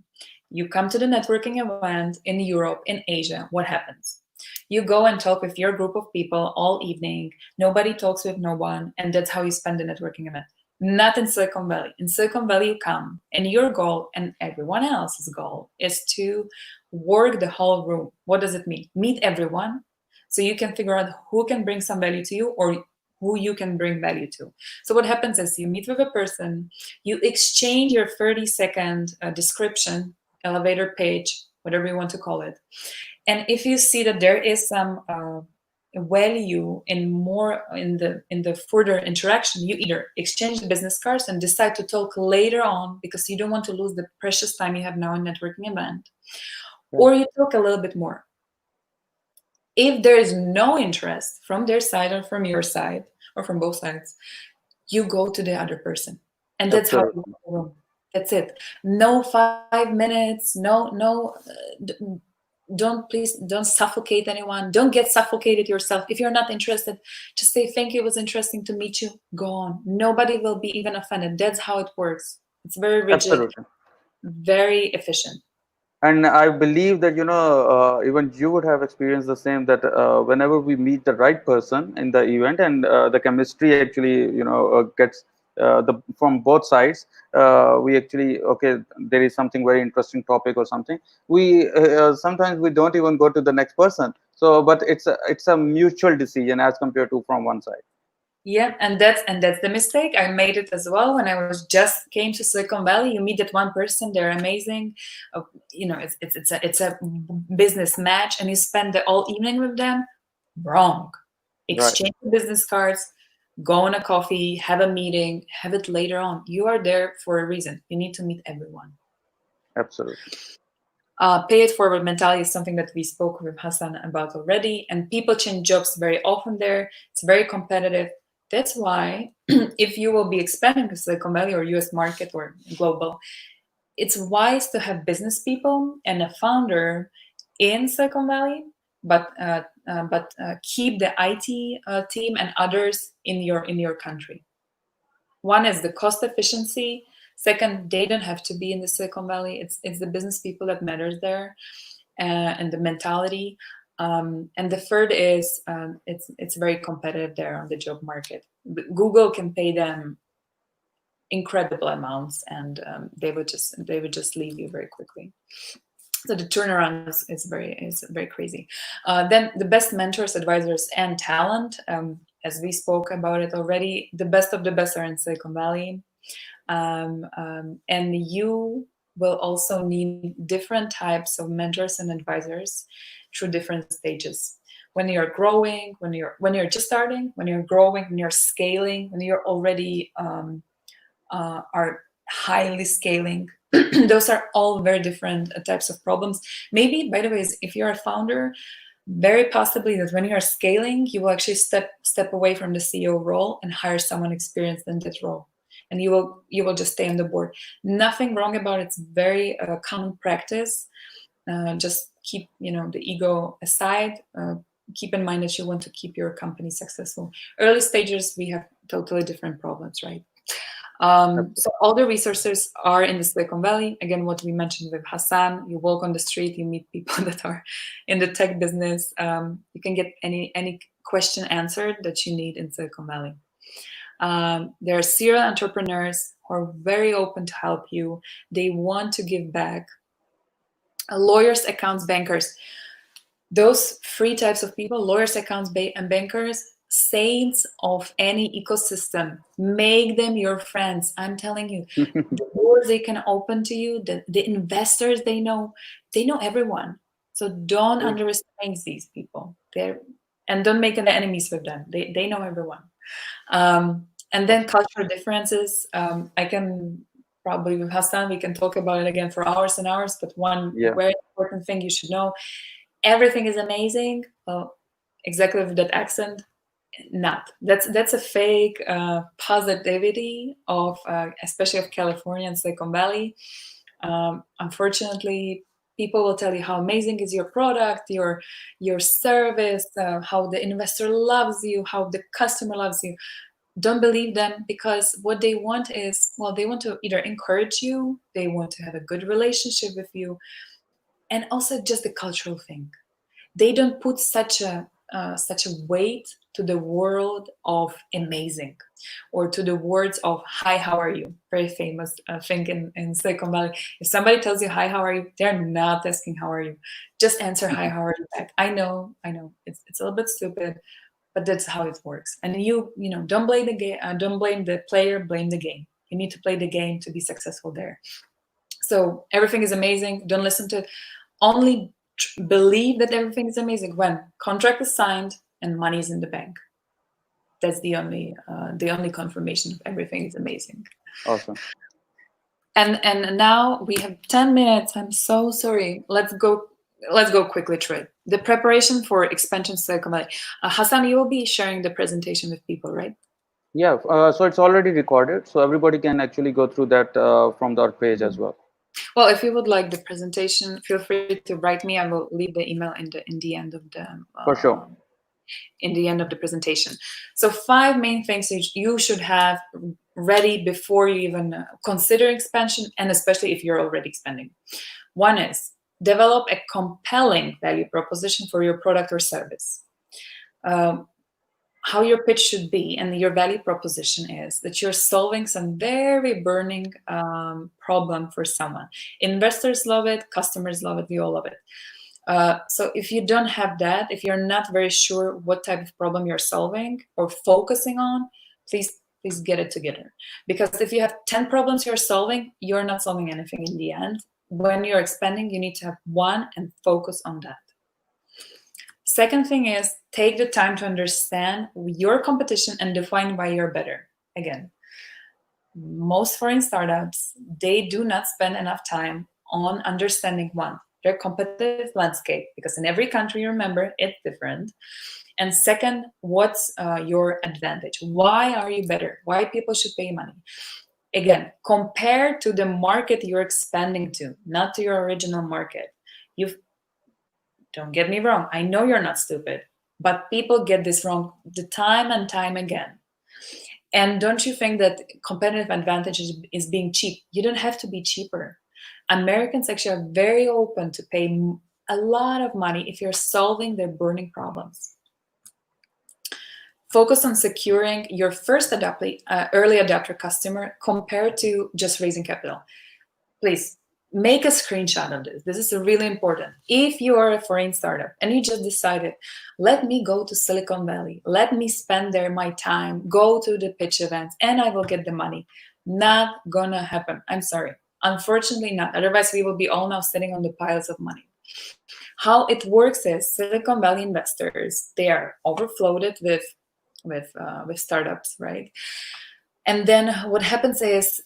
You come to the networking event in Europe, in Asia, what happens? You go and talk with your group of people all evening. Nobody talks with no one, and that's how you spend the networking event. Not in Silicon Valley. In Silicon Valley, you come, and your goal and everyone else's goal is to work the whole room. What does it mean? Meet everyone, so you can figure out who can bring some value to you, or who you can bring value to. So what happens is you meet with a person, you exchange your 30-second description, elevator page, whatever you want to call it. And if you see that there is some value in the further interaction, you either exchange the business cards and decide to talk later on because you don't want to lose the precious time you have now in networking event, Yeah. or you talk a little bit more. If there is no interest from their side or from your side or from both sides, you go to the other person, and that's how you Absolutely. go. That's it. No 5 minutes. Don't suffocate anyone. Don't get suffocated yourself. If you're not interested, just say thank you. It was interesting to meet you. Go on. Nobody will be even offended. That's how it works. It's very rigid, Absolutely. very efficient. And I believe that even you would have experienced the same, that whenever we meet the right person in the event, and the chemistry actually gets the from both sides, we actually, okay, there is something very interesting topic or something, we sometimes we don't even go to the next person. So but it's a mutual decision as compared to from one side. Yeah, and that's the mistake. I made it as well when I was just came to Silicon Valley. You meet that one person, they're amazing. Uh, it's a business match, and you spend the all evening with them. Wrong. Right. Exchange the business cards, go on a coffee, have a meeting, have it later on. You are there for a reason. You need to meet everyone. Absolutely. Pay it forward mentality is something that we spoke with Hassan about already, and people change jobs very often there. It's very competitive. That's why, if you will be expanding to Silicon Valley or US market or global, it's wise to have business people and a founder in Silicon Valley, but keep the IT team and others in your country. One is the cost efficiency. Second, they don't have to be in the Silicon Valley. It's the business people that matters there, and the mentality. And the third is it's very competitive there on the job market. Google can pay them incredible amounts, and they would just leave you very quickly. So the turnaround is very crazy. Then the best mentors, advisors, and talent. As we spoke about it already, the best of the best are in Silicon Valley, and you will also need different types of mentors and advisors through different stages. When you're growing, when you're just starting, when you're growing, when you're scaling, when you're already are highly scaling. Those are all very different types of problems. Maybe, by the way, if you're a founder, very possibly that when you're scaling, you will actually step away from the CEO role and hire someone experienced in that role, and you will just stay on the board. Nothing wrong about it. It's very common practice. Just keep the ego aside. Keep in mind that you want to keep your company successful. Early stages, we have totally different problems, right? So all the resources are in the Silicon Valley. Again, what we mentioned with Hassan, you walk on the street, you meet people that are in the tech business. You can get any question answered that you need in Silicon Valley. There are serial entrepreneurs who are very open to help you. They want to give back. Lawyers, accountants, bankers. Those three types of people, lawyers, accountants, and bankers, saints of any ecosystem. Make them your friends. I'm telling you, the doors they can open to you, the investors they know everyone. So don't underestimate these people. And don't make any enemies with them. They know everyone. And then cultural differences. I can probably with Hassan, we can talk about it again for hours and hours, but one Yeah. very important thing you should know, everything is amazing. Well, exactly with that accent, not. That's a fake positivity of especially of California and Silicon Valley. Unfortunately, people will tell you how amazing is your product, your service, how the investor loves you, how the customer loves you. Don't believe them, because what they want is, well, they want to either encourage you, they want to have a good relationship with you, and also just the cultural thing. They don't put such a weight to the word of amazing, or to the words of hi, how are you? Very famous thing in Silicon Valley. If somebody tells you hi, how are you? They're not asking how are you. Just answer hi, how are you back. I know, it's a little bit stupid, but that's how it works. And don't blame the game, don't blame the player, blame the game. You need to play the game to be successful there. So everything is amazing. Don't listen to only believe that everything is amazing when contract is signed and money is in the bank. That's the only confirmation of everything is amazing. Awesome. And now we have 10 minutes. I'm so sorry. Let's go quickly through it. The preparation for expansion to Silicon Valley. Hassan, you will be sharing the presentation with people, right? Yeah. So it's already recorded, so everybody can actually go through that from our page as well. Well, if you would like the presentation, feel free to write me. I will leave the email in the end of the For sure. in the end of the presentation. So 5 main things you should have ready before you even consider expansion, and especially if you're already expanding. One is develop a compelling value proposition for your product or service. How your pitch should be and your value proposition is that you're solving some very burning problem for someone. Investors love it, customers love it, we all love it. So if you don't have that, if you're not very sure what type of problem you're solving or focusing on, please get it together. Because if you have 10 problems you're solving, you're not solving anything in the end. When you're expanding, you need to have one and focus on that. Second thing is take the time to understand your competition and define why you're better. Again, most foreign startups, they do not spend enough time on understanding one, their competitive landscape, because in every country, remember, it's different. And second, what's your advantage? Why are you better? Why people should pay money? Again, compare to the market you're expanding to, not to your original market. Don't get me wrong, I know you're not stupid, but people get this wrong the time and time again. And don't you think that competitive advantage is being cheap? You don't have to be cheaper. Americans actually are very open to pay a lot of money if you're solving their burning problems. Focus on securing your first early adopter customer compared to just raising capital. Please make a screenshot of this. This is really important. If you are a foreign startup and you just decided, let me go to Silicon Valley, let me spend there my time, go to the pitch events, and I will get the money. Not gonna happen. I'm sorry. Unfortunately not. Otherwise, we will be all now sitting on the piles of money. How it works is Silicon Valley investors, they are overfloated with startups, right? And then what happens is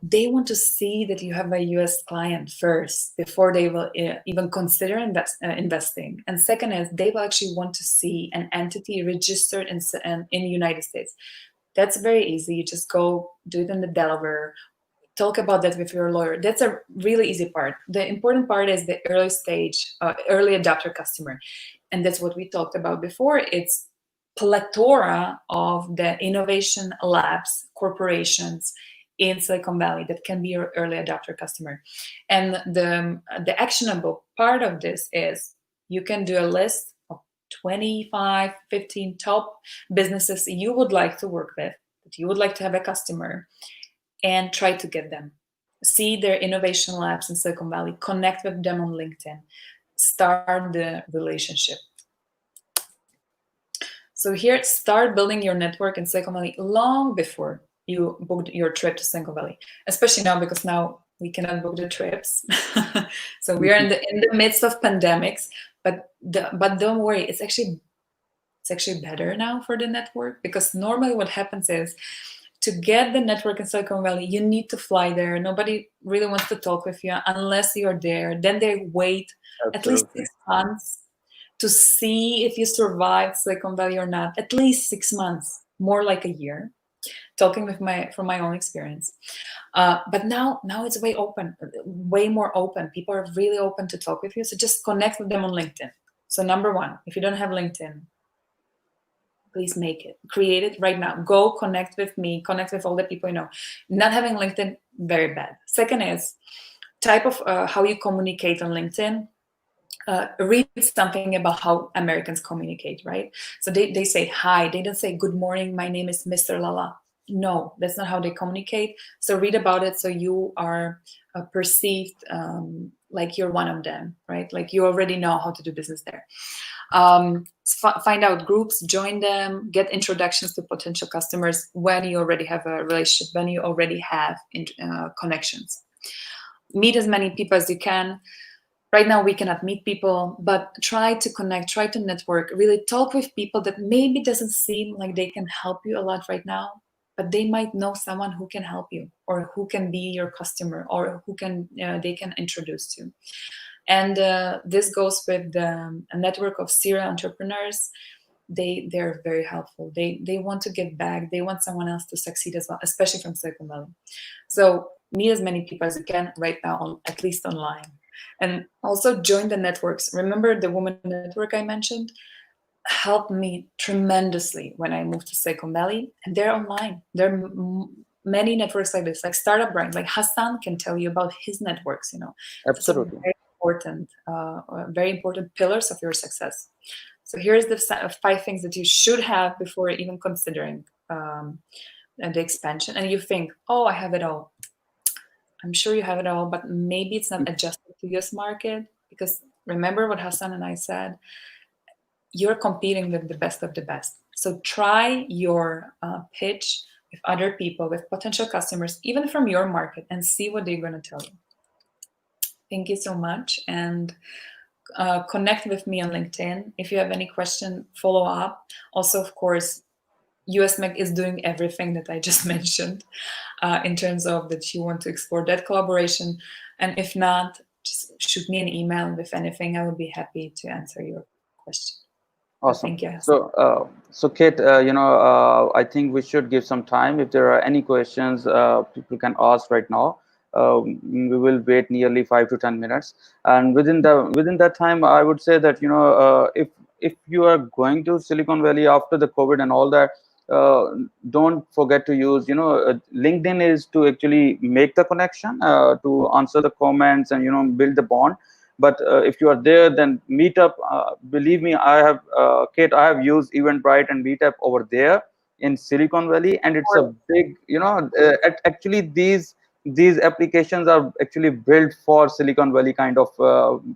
they want to see that you have a US client first before they will even consider investing. And second is they will actually want to see an entity registered in the United States. That's very easy. You just go do it in the Delaware. Talk about that with your lawyer. That's a really easy part. The important part is the early stage, early adopter customer. And that's what we talked about before. It's plethora of the innovation labs, corporations in Silicon Valley that can be your early adopter customer. And the actionable part of this is you can do a list of 25, 15 top businesses you would like to work with, that you would like to have a customer, and try to get them. See their innovation labs in Silicon Valley, connect with them on LinkedIn, start the relationship. So here, start building your network in Silicon Valley long before you booked your trip to Silicon Valley, especially now because now we cannot book the trips. So we are in the midst of pandemics, but don't worry, it's actually better now for the network, because normally what happens is to get the network in Silicon Valley, you need to fly there. Nobody really wants to talk with you unless you're there. Then they wait at least 6 months to see if you survived Silicon Valley or not. At least 6 months, more like a year. Talking from my own experience. But now it's way more open. People are really open to talk with you. So just connect with them on LinkedIn. So number one, if you don't have LinkedIn, please make it. Create it right now. Go connect with me, connect with all the people you know. Not having LinkedIn, very bad. Second is type of how you communicate on LinkedIn. Read something about how Americans communicate, right? So they say hi. They don't say good morning, my name is Mr. Lala. No, that's not how they communicate. So read about it so you are perceived like you're one of them, right? Like you already know how to do business there. Find out groups, join them, get introductions to potential customers when you already have a relationship, when you already have connections. Meet as many people as you can. Right now we cannot meet people, but try to connect, try to network, really talk with people that maybe doesn't seem like they can help you a lot right now, but they might know someone who can help you or who can be your customer or who they can introduce to. And this goes with a network of serial entrepreneurs. They're very helpful. They want to give back. They want someone else to succeed as well, especially from Silicon Valley. So meet as many people as you can right now, at least online. And also join the networks. Remember the woman network I mentioned? Helped me tremendously when I moved to Silicon Valley. And they're online. There are many networks like this, like Startup Grind, like Hassan can tell you about his networks, Absolutely. Very important pillars of your success. So here's the 5 things that you should have before even considering the expansion. And you think, oh, I have it all. I'm sure you have it all, but maybe it's not adjusted to US market, because remember what Hassan and I said, you're competing with the best of the best. So try your pitch with other people, with potential customers, even from your market, and see what they're going to tell you. Thank you so much. And connect with me on LinkedIn. If you have any question, follow up. Also, of course, USMAC is doing everything that I just mentioned in terms of that you want to explore that collaboration. And if not, just shoot me an email with anything. I would be happy to answer your question. Awesome. Thank you. So Kate, I think we should give some time. If there are any questions, people can ask right now. We will wait nearly 5 to 10 minutes, and within that time, I would say that if you are going to Silicon Valley after the COVID and all that, don't forget to use LinkedIn is to actually make the connection, to answer the comments and build the bond. But if you are there, then Meetup, believe me, I have, Kate, I have used Eventbrite and Meetup over there in Silicon Valley, and it's a big, actually these applications are actually built for Silicon Valley kind of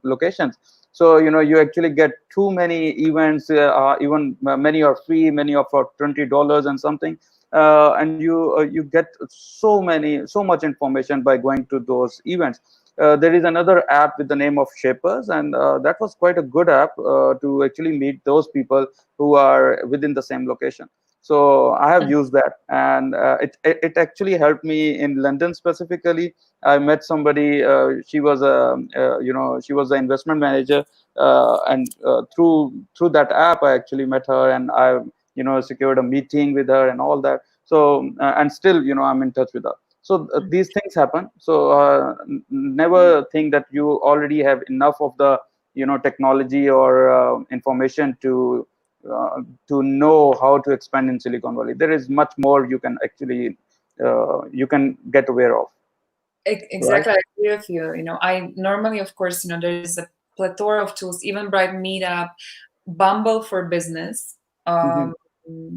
locations. So you actually get too many events, even many are free, many are for $20 and something, and you get so much information by going to those events. There is another app with the name of Shapers, and that was quite a good app to actually meet those people who are within the same location. So I have used that, and it actually helped me in London specifically. I met somebody. She was she was the investment manager, and through that app, I actually met her, and I secured a meeting with her and all that. So and still I'm in touch with her. So these things happen. So never think that you already have enough of the technology or information to know how to expand in Silicon Valley. There is much more you can actually you can get aware of. Exactly, right? I agree with you. I normally, of course, there's a plethora of tools, even Bright Meetup, Bumble for Business,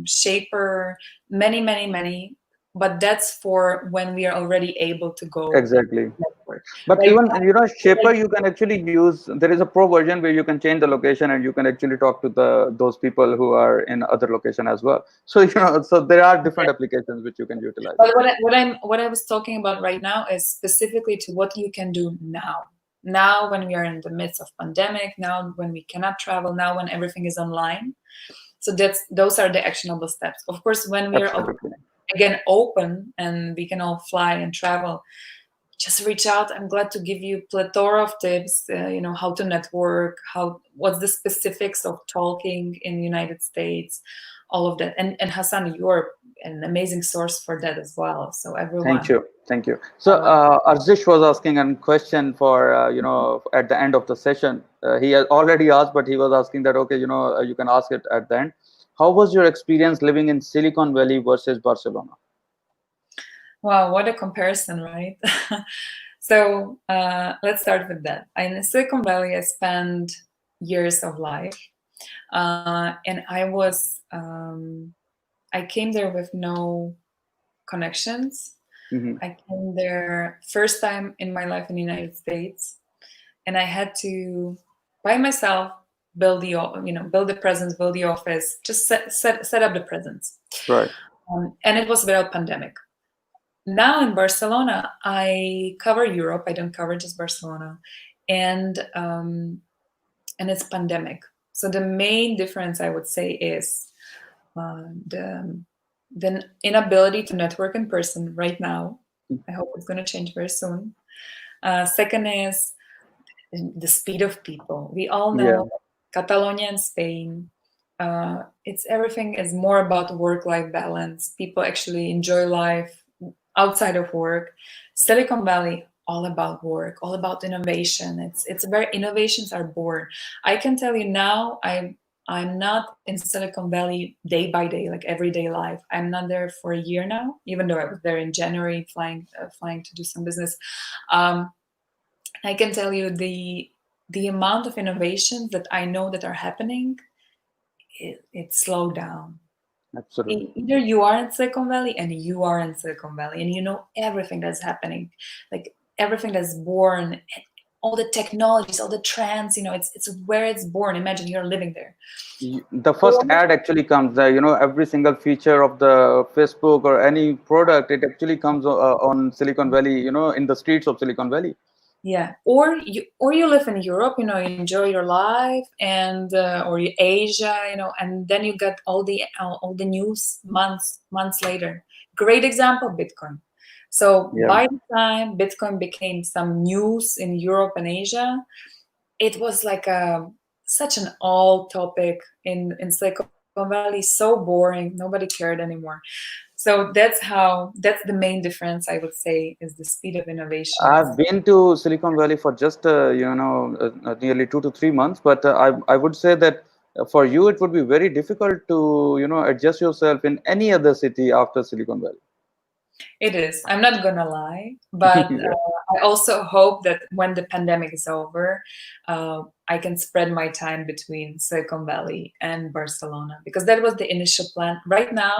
Shaper, many. But that's for when we are already able to go. Exactly. Network. But right even now, Shaper, you can actually use. There is a pro version where you can change the location and you can actually talk to those people who are in other location as well. So so there are different applications which you can utilize. But what I was talking about right now is specifically to what you can do now. Now, when we are in the midst of pandemic, now when we cannot travel, now when everything is online. So those are the actionable steps. Of course, when we are again open and we can all fly and travel, just reach out. I'm glad to give you plethora of tips, how to network, what's the specifics of talking in the United States, all of that. And Hassan, you're an amazing source for that as well. So everyone. Thank you. So Arzish was asking a question for, at the end of the session. He has already asked, but he was asking that, okay, you can ask it at the end. How was your experience living in Silicon Valley versus Barcelona? Wow, what a comparison, right? So let's start with that. In Silicon Valley, I spent years of life, and I came there with no connections. I came there first time in my life in the United States, and I had to by myself build the presence, build the office, just set up the presence. Right. And it was without pandemic. Now in Barcelona, I cover Europe. I don't cover just Barcelona, and it's pandemic. So the main difference, I would say, is the inability to network in person right now. I hope it's going to change very soon. Second is the speed of people. We all know Catalonia and Spain. Everything is more about work-life balance. People actually enjoy life outside of work. Silicon Valley, all about work, all about innovation. It's where innovations are born. I can tell you now, I'm not in Silicon Valley day by day, like everyday life. I'm not there for a year now, even though I was there in January, flying to do some business. I can tell you the amount of innovations that I know that are happening, it slowed down. Absolutely. Either you are in Silicon Valley and you are in Silicon Valley and you know everything that's happening, like everything that's born, all the technologies, all the trends. It's where it's born. Imagine you're living there. The first ad actually comes there, every single feature of the Facebook or any product, it actually comes on Silicon Valley, in the streets of Silicon Valley. Yeah, or you live in Europe, you enjoy your life, and or Asia, and then you got all the news months later. Great example, Bitcoin. So Yeah. by the time Bitcoin became some news in Europe and Asia, it was like such an old topic in Silicon Valley, so boring, nobody cared anymore. So that's the main difference, I would say, is the speed of innovation. I've been to Silicon Valley for just nearly 2 to 3 months, but I would say that for you it would be very difficult to adjust yourself in any other city after Silicon Valley. It is. I'm not gonna lie, but Yeah. I also hope that when the pandemic is over, I can spread my time between Silicon Valley and Barcelona, because that was the initial plan. Right now,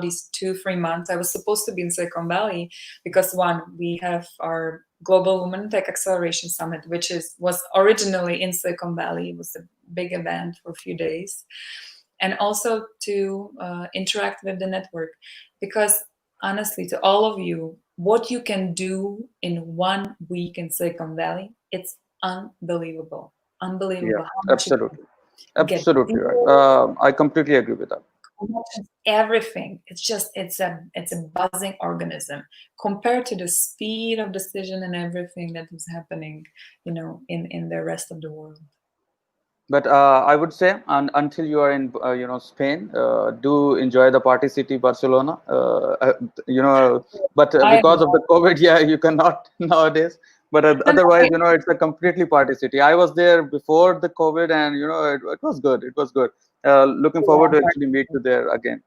these 2-3 months, I was supposed to be in Silicon Valley because one, we have our Global Women Tech Acceleration Summit, which was originally in Silicon Valley. It was a big event for a few days, and also to interact with the network, because honestly, to all of you, what you can do in 1 week in Silicon Valley, it's unbelievable. Yeah, Unbelievable how much you absolutely. can get Absolutely right. deals, I completely agree with that. connections, everything. It's a buzzing organism compared to the speed of decision and everything that is happening, in the rest of the world. But I would say, until you are in, Spain, do enjoy the party city, Barcelona. But I because of the COVID, yeah, you cannot nowadays. But no, no, otherwise, it's a completely party city. I was there before the COVID, and it was good. It was good. Looking forward to actually meet you there again.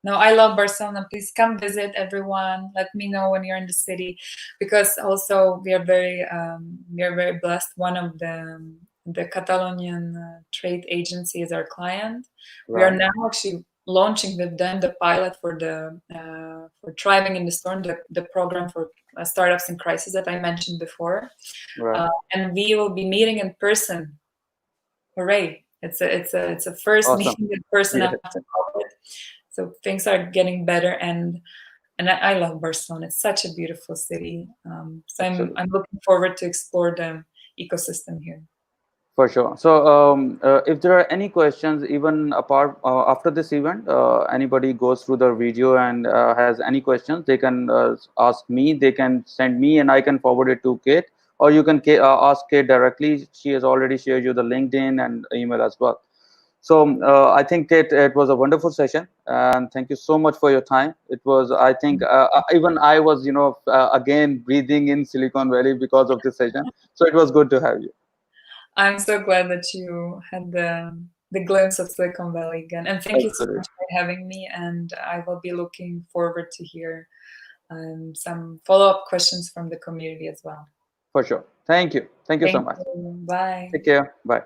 No, I love Barcelona. Please come visit, everyone. Let me know when you're in the city, because also we are very blessed. One of the Catalonian trade agency is our client. We are Right. now actually launching with them the pilot for for Thriving in the Storm, the program for startups in crisis that I mentioned before, Right. and we will be meeting in person. Hooray! It's a first Awesome. meeting in person Yeah. after COVID. So things are getting better, and I love Barcelona. It's such a beautiful city. So Absolutely. I'm looking forward to explore the ecosystem here. For sure. So, if there are any questions, even apart after this event, anybody goes through the video and has any questions, they can ask me. They can send me, and I can forward it to Kate, or you can ask Kate directly. She has already shared you the LinkedIn and email as well. So, I think Kate, it was a wonderful session, and thank you so much for your time. It was, I think, even I was, again breathing in Silicon Valley because of this session. So it was good to have you. I'm so glad that you had the glimpse of Silicon Valley again, and thank you so Absolutely. much for having me. And I will be looking forward to hear some follow-up questions from the community as well. For sure. Thank you. Thank you so Thank much. you. Bye. Take care. Bye.